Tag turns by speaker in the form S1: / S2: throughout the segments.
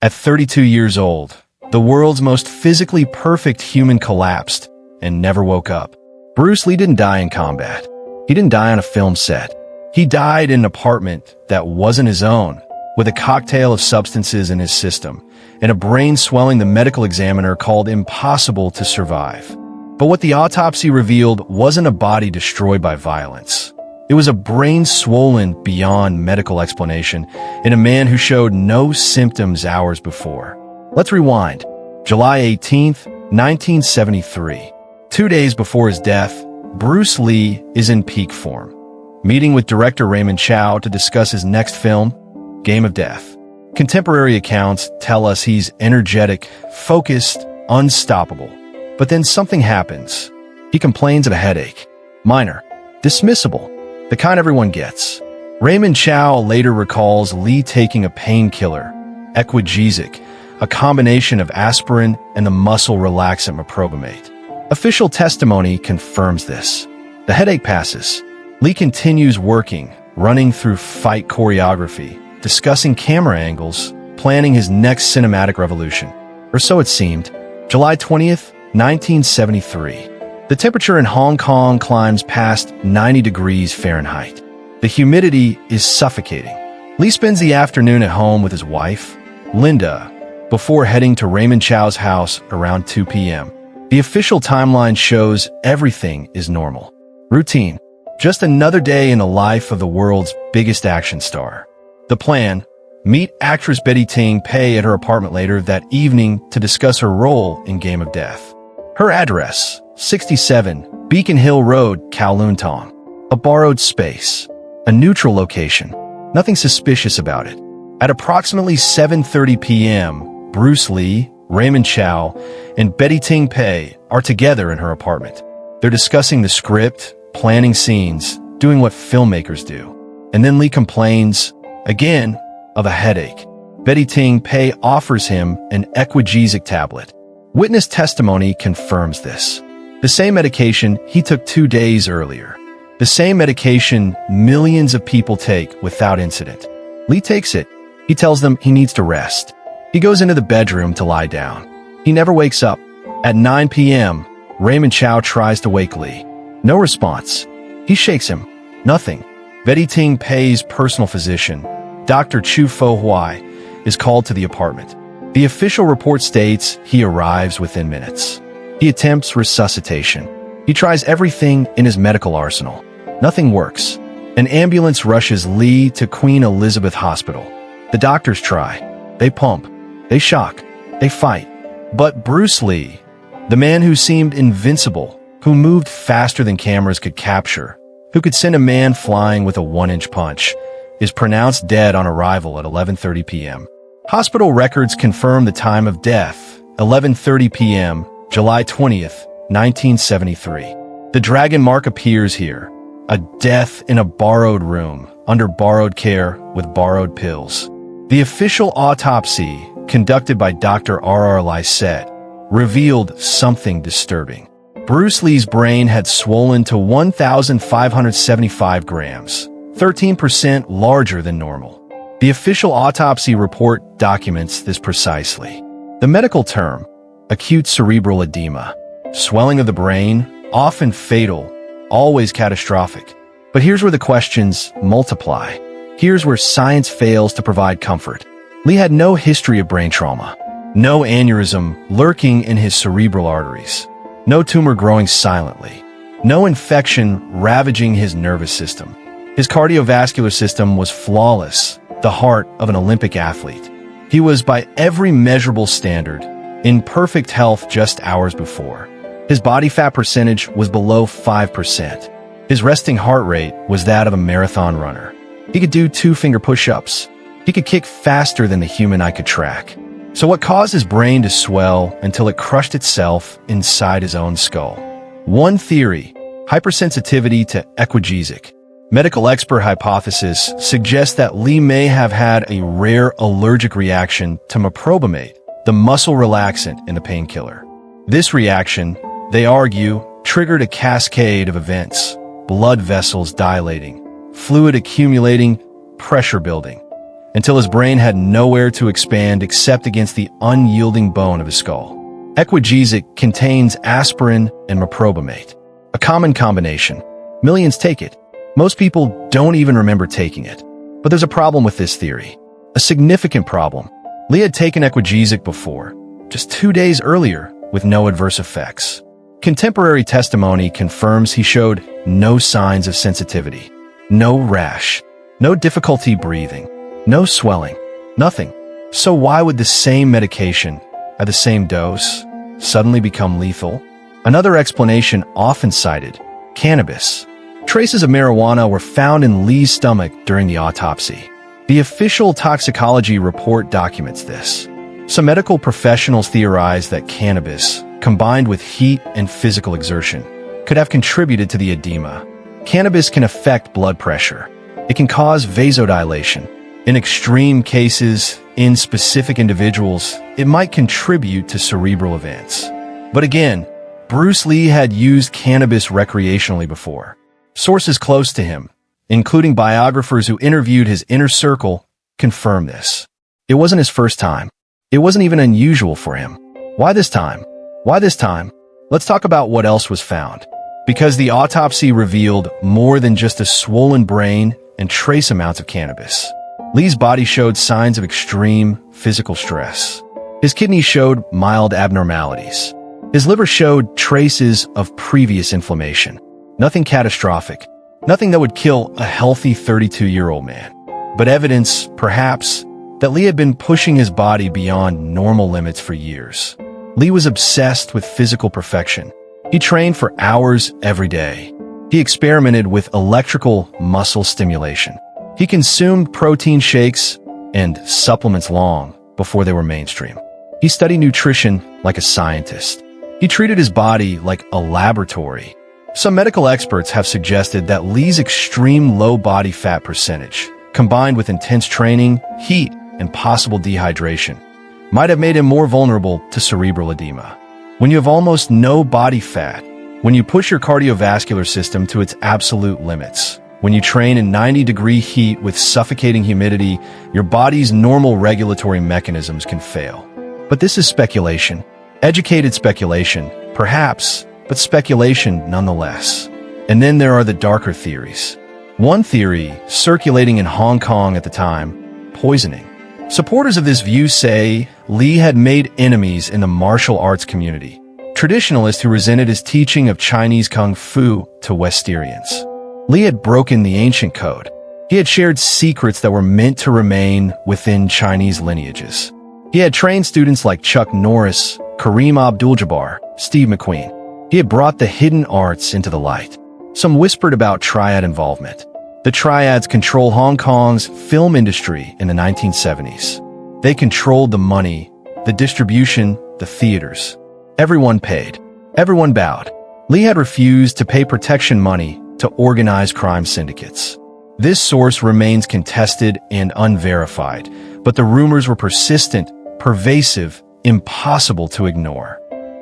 S1: At 32 years old, the world's most physically perfect human collapsed and never woke up. Bruce Lee didn't die in combat. He didn't die on a film set. He died in an apartment that wasn't his own, with a cocktail of substances in his system, and a brain swelling the medical examiner called impossible to survive. But what the autopsy revealed wasn't a body destroyed by violence. It was a brain swollen beyond medical explanation in a man who showed no symptoms hours before. Let's rewind. July 18th, 1973. 2 days before his death, Bruce Lee is in peak form, meeting with director Raymond Chow to discuss his next film, Game of Death. Contemporary accounts tell us he's energetic, focused, unstoppable. But then something happens. He complains of a headache. Minor. Dismissible. The kind everyone gets. Raymond Chow later recalls Lee taking a painkiller, Equagesic, a combination of aspirin and the muscle relaxant meprobamate. Official testimony confirms this. The headache passes. Lee continues working, running through fight choreography, discussing camera angles, planning his next cinematic revolution. Or so it seemed. July 20th, 1973. The temperature in Hong Kong climbs past 90 degrees Fahrenheit. The humidity is suffocating. Lee spends the afternoon at home with his wife, Linda, before heading to Raymond Chow's house around 2 p.m. The official timeline shows everything is normal. Routine. Just another day in the life of the world's biggest action star. The plan: meet actress Betty Ting Pei at her apartment later that evening to discuss her role in Game of Death. Her address: 67 Beacon Hill Road, Kowloon Tong. A borrowed space. A neutral location. Nothing suspicious about it. At approximately 7:30 p.m., Bruce Lee, Raymond Chow, and Betty Ting Pei are together in her apartment. They're discussing the script, planning scenes, doing what filmmakers do. And then Lee complains, again, of a headache. Betty Ting Pei offers him an Equagesic tablet. Witness testimony confirms this. The same medication he took 2 days earlier. The same medication millions of people take without incident. Lee takes it. He tells them he needs to rest. He goes into the bedroom to lie down. He never wakes up. At 9 p.m., Raymond Chow tries to wake Lee. No response. He shakes him. Nothing. Betty Ting Pei's personal physician, Dr. Chu Fo Huai, is called to the apartment. The official report states he arrives within minutes. He attempts resuscitation. He tries everything in his medical arsenal. Nothing works. An ambulance rushes Lee to Queen Elizabeth Hospital. The doctors try. They pump. They shock. They fight. But Bruce Lee, the man who seemed invincible, who moved faster than cameras could capture, who could send a man flying with a 1-inch punch, is pronounced dead on arrival at 11:30 p.m. Hospital records confirm the time of death, 11:30 p.m., July 20th, 1973. The dragon mark appears here, a death in a borrowed room, under borrowed care, with borrowed pills. The official autopsy, conducted by Dr. R.R. Lysette, revealed something disturbing. Bruce Lee's brain had swollen to 1,575 grams, 13% larger than normal. The official autopsy report documents this precisely. The medical term, acute cerebral edema, swelling of the brain, often fatal, always catastrophic. But here's where the questions multiply. Here's where science fails to provide comfort. Lee had no history of brain trauma, no aneurysm lurking in his cerebral arteries, no tumor growing silently, no infection ravaging his nervous system. His cardiovascular system was flawless, the heart of an Olympic athlete. He was, by every measurable standard, in perfect health just hours before. His body fat percentage was below 5%. His resting heart rate was that of a marathon runner. He could do 2-finger push-ups. He could kick faster than the human eye could track. So what caused his brain to swell until it crushed itself inside his own skull? One theory: hypersensitivity to Equagesic. Medical expert hypothesis suggests that Lee may have had a rare allergic reaction to meprobamate, the muscle relaxant in the painkiller. This reaction, they argue, triggered a cascade of events: blood vessels dilating, fluid accumulating, pressure building. until his brain had nowhere to expand except against the unyielding bone of his skull. Equagesic contains aspirin and meprobamate, a common combination. Millions take it. Most people don't even remember taking it. But there's a problem with this theory. A significant problem. Lee had taken Equagesic before, just 2 days earlier, with no adverse effects. Contemporary testimony confirms he showed no signs of sensitivity, no rash, no difficulty breathing, no swelling, nothing. So why would the same medication, at the same dose, suddenly become lethal? Another explanation often cited, cannabis. Traces of marijuana were found in Lee's stomach during the autopsy. The official toxicology report documents this. Some medical professionals theorize that cannabis, combined with heat and physical exertion, could have contributed to the edema. Cannabis can affect blood pressure. It can cause vasodilation. In extreme cases, in specific individuals, it might contribute to cerebral events. But again, Bruce Lee had used cannabis recreationally before. Sources close to him, including biographers who interviewed his inner circle, confirm this. It wasn't his first time. It wasn't even unusual for him. Why this time? Why this time? Let's talk about what else was found. Because the autopsy revealed more than just a swollen brain and trace amounts of cannabis. Lee's body showed signs of extreme physical stress. His kidneys showed mild abnormalities. His liver showed traces of previous inflammation. Nothing catastrophic. Nothing that would kill a healthy 32-year-old man. But evidence, perhaps, that Lee had been pushing his body beyond normal limits for years. Lee was obsessed with physical perfection. He trained for hours every day. He experimented with electrical muscle stimulation. He consumed protein shakes and supplements long before they were mainstream. He studied nutrition like a scientist. He treated his body like a laboratory. Some medical experts have suggested that Lee's extreme low body fat percentage, combined with intense training, heat, and possible dehydration, might have made him more vulnerable to cerebral edema. When you have almost no body fat, when you push your cardiovascular system to its absolute limits, when you train in 90-degree heat with suffocating humidity, your body's normal regulatory mechanisms can fail. But this is speculation. Educated speculation, perhaps, but speculation nonetheless. And then there are the darker theories. One theory, circulating in Hong Kong at the time, poisoning. Supporters of this view say Lee had made enemies in the martial arts community, traditionalists who resented his teaching of Chinese kung fu to Westerians. Lee had broken the ancient code. He had shared secrets that were meant to remain within Chinese lineages. He had trained students like Chuck Norris, Kareem Abdul-Jabbar, Steve McQueen. He had brought the hidden arts into the light. Some whispered about Triad involvement. The Triads control Hong Kong's film industry in the 1970s. They controlled the money, the distribution, the theaters. Everyone paid. Everyone bowed. Lee had refused to pay protection money to organized crime syndicates. This source remains contested and unverified, but the rumors were persistent, pervasive, impossible to ignore.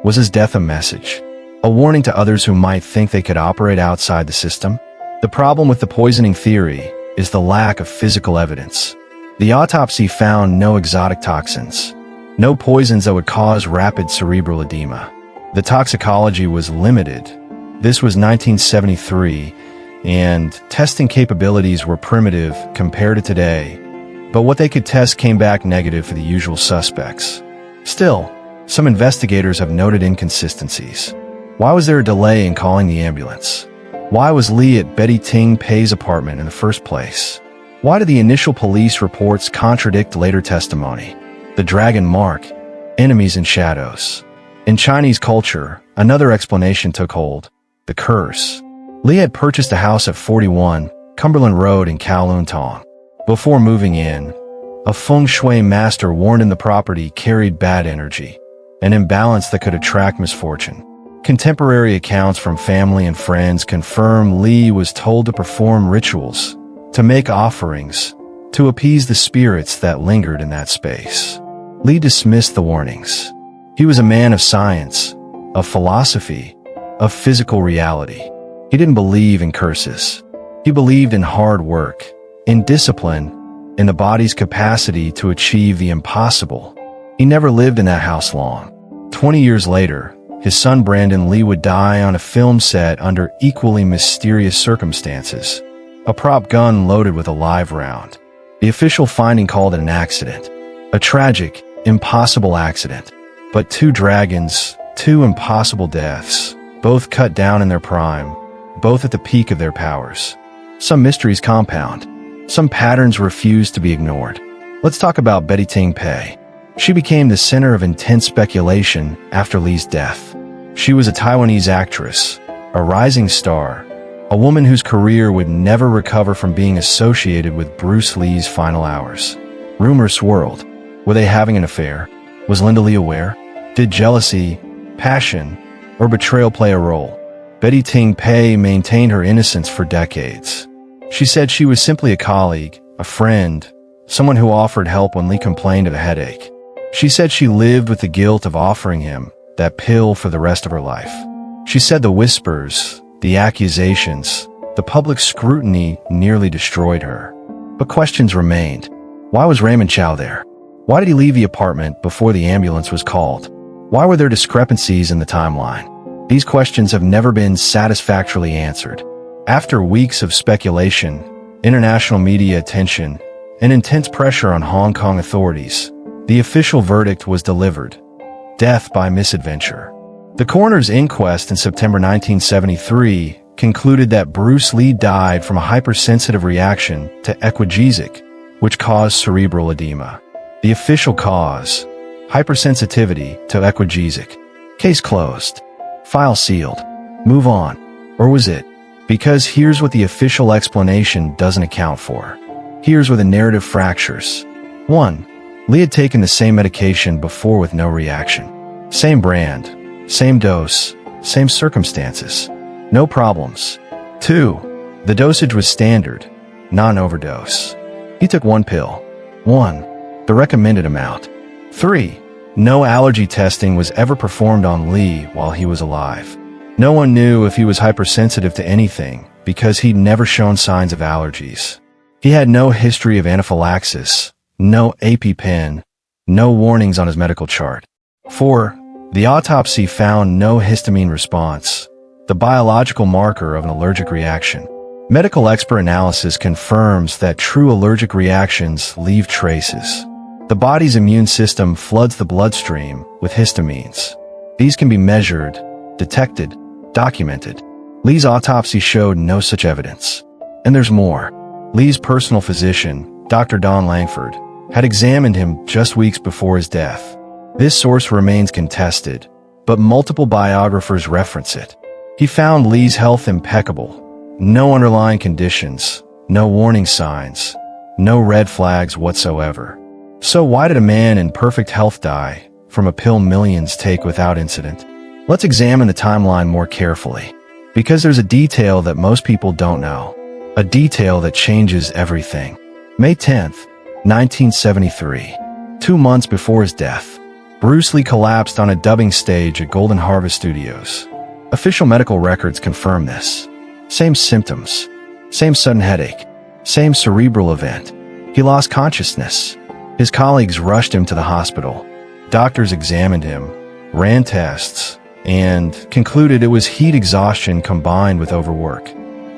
S1: Was his death a message? A warning to others who might think they could operate outside the system? The problem with the poisoning theory is the lack of physical evidence. The autopsy found no exotic toxins, no poisons that would cause rapid cerebral edema. The toxicology was limited. This was 1973, and testing capabilities were primitive compared to today. But what they could test came back negative for the usual suspects. Still, some investigators have noted inconsistencies. Why was there a delay in calling the ambulance? Why was Lee at Betty Ting Pei's apartment in the first place? Why did the initial police reports contradict later testimony? The dragon mark, enemies in shadows. In Chinese culture, another explanation took hold: the curse. Lee had purchased a house at 41 Cumberland Road in Kowloon Tong. Before moving in, a feng shui master warned him the property carried bad energy, an imbalance that could attract misfortune. Contemporary accounts from family and friends confirm Lee was told to perform rituals, to make offerings, to appease the spirits that lingered in that space. Lee dismissed the warnings. He was a man of science, of philosophy, of physical reality. He didn't believe in curses. He believed in hard work, in discipline, in the body's capacity to achieve the impossible. He never lived in that house long. 20 years later, his son Brandon Lee would die on a film set under equally mysterious circumstances. A prop gun loaded with a live round. The official finding called it an accident. A tragic, impossible accident. But two dragons, two impossible deaths, both cut down in their prime, both at the peak of their powers. Some mysteries compound. Some patterns refuse to be ignored. Let's talk about Betty Ting Pei. She became the center of intense speculation after Lee's death. She was a Taiwanese actress, a rising star, a woman whose career would never recover from being associated with Bruce Lee's final hours. Rumors swirled. Were they having an affair? Was Linda Lee aware? Did jealousy, passion, or betrayal play a role? Betty Ting Pei maintained her innocence for decades. She said she was simply a colleague, a friend, someone who offered help when Lee complained of a headache. She said she lived with the guilt of offering him that pill for the rest of her life. She said the whispers, the accusations, the public scrutiny nearly destroyed her. But questions remained. Why was Raymond Chow there? Why did he leave the apartment before the ambulance was called? Why were there discrepancies in the timeline? These questions have never been satisfactorily answered. After weeks of speculation, international media attention, and intense pressure on Hong Kong authorities, the official verdict was delivered. Death by misadventure. The coroner's inquest in September 1973 concluded that Bruce Lee died from a hypersensitive reaction to Equagesic, which caused cerebral edema. The official cause: hypersensitivity to Equagesic. Case closed. File sealed. Move on. Or was it? Because here's what the official explanation doesn't account for. Here's where the narrative fractures. 1. Lee had taken the same medication before with no reaction. Same brand, same dose, same circumstances. No problems. 2. The dosage was standard, non-overdose. He took one pill. 1. The recommended amount. 3. No allergy testing was ever performed on Lee while he was alive. No one knew if he was hypersensitive to anything because he'd never shown signs of allergies. He had no history of anaphylaxis, no EpiPen, no warnings on his medical chart. 4. The autopsy found no histamine response, the biological marker of an allergic reaction. Medical expert analysis confirms that true allergic reactions leave traces. The body's immune system floods the bloodstream with histamines. These can be measured, detected, documented. Lee's autopsy showed no such evidence. And there's more. Lee's personal physician, Dr. Don Langford, had examined him just weeks before his death. This source remains contested, but multiple biographers reference it. He found Lee's health impeccable. No underlying conditions, no warning signs, no red flags whatsoever. So why did a man in perfect health die from a pill millions take without incident? Let's examine the timeline more carefully, because there's a detail that most people don't know, a detail that changes everything. May 10th, 1973, 2 months before his death, Bruce Lee collapsed on a dubbing stage at Golden Harvest Studios. Official medical records confirm this. Same symptoms, same sudden headache, same cerebral event. He lost consciousness. His colleagues rushed him to the hospital. Doctors examined him, ran tests, and concluded it was heat exhaustion combined with overwork.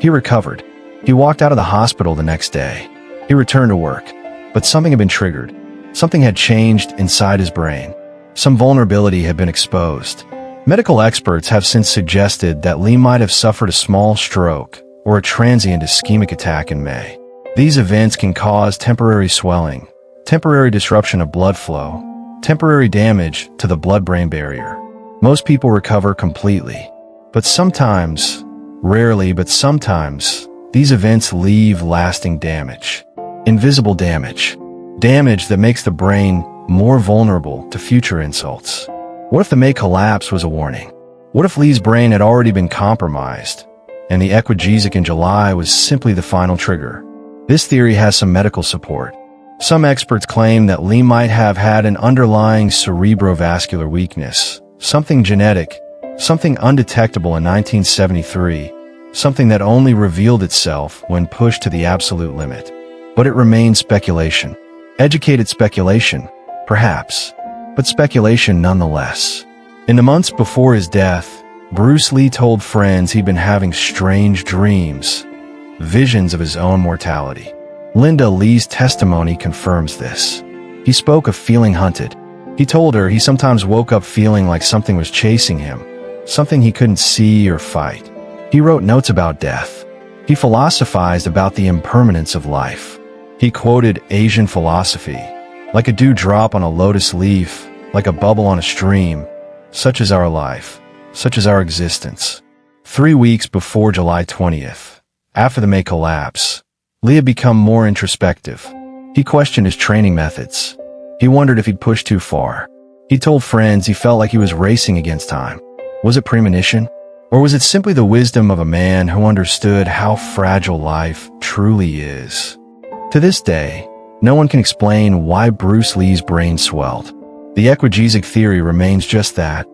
S1: He recovered. He walked out of the hospital the next day. He returned to work, but something had been triggered. Something had changed inside his brain. Some vulnerability had been exposed. Medical experts have since suggested that Lee might have suffered a small stroke or a transient ischemic attack in May. These events can cause temporary swelling, temporary disruption of blood flow, temporary damage to the blood-brain barrier. Most people recover completely, but sometimes, rarely but sometimes, these events leave lasting damage. Invisible damage. Damage that makes the brain more vulnerable to future insults. What if the May collapse was a warning? What if Lee's brain had already been compromised, and the Equagesic in July was simply the final trigger? This theory has some medical support. Some experts claim that Lee might have had an underlying cerebrovascular weakness, something genetic, something undetectable in 1973, something that only revealed itself when pushed to the absolute limit. But it remained speculation. Educated speculation, perhaps, but speculation nonetheless. In the months before his death, Bruce Lee told friends he'd been having strange dreams, visions of his own mortality. Linda Lee's testimony confirms this. He spoke of feeling hunted. He told her he sometimes woke up feeling like something was chasing him, something he couldn't see or fight. He wrote notes about death. He philosophized about the impermanence of life. He quoted Asian philosophy, like a dewdrop on a lotus leaf, like a bubble on a stream, such is our life, such is our existence. 3 weeks before July 20th, after the May collapse, Lee had become more introspective. He questioned his training methods. He wondered if he'd pushed too far. He told friends he felt like he was racing against time. Was it premonition? Or was it simply the wisdom of a man who understood how fragile life truly is? To this day, no one can explain why Bruce Lee's brain swelled. The Equagesic theory remains just that,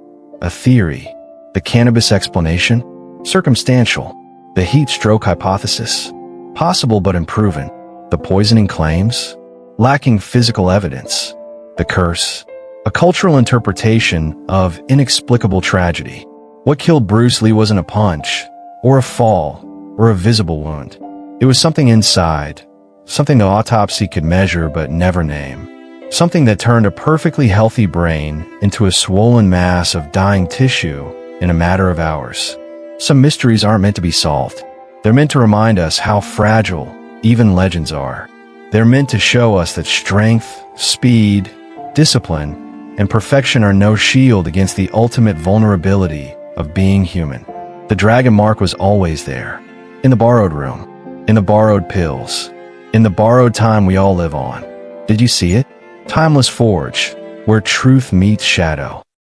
S1: a theory. The cannabis explanation? Circumstantial. The heat stroke hypothesis? Possible but unproven. The poisoning claims? Lacking physical evidence. The curse? A cultural interpretation of inexplicable tragedy. What killed Bruce Lee wasn't a punch, or a fall, or a visible wound. It was something inside, something the autopsy could measure but never name. Something that turned a perfectly healthy brain into a swollen mass of dying tissue in a matter of hours. Some mysteries aren't meant to be solved. They're meant to remind us how fragile even legends are. They're meant to show us that strength, speed, discipline, and perfection are no shield against the ultimate vulnerability of being human. The dragon mark was always there. In the borrowed room. In the borrowed pills. In the borrowed time we all live on. Did you see it? Timeless forge, where truth meets shadow.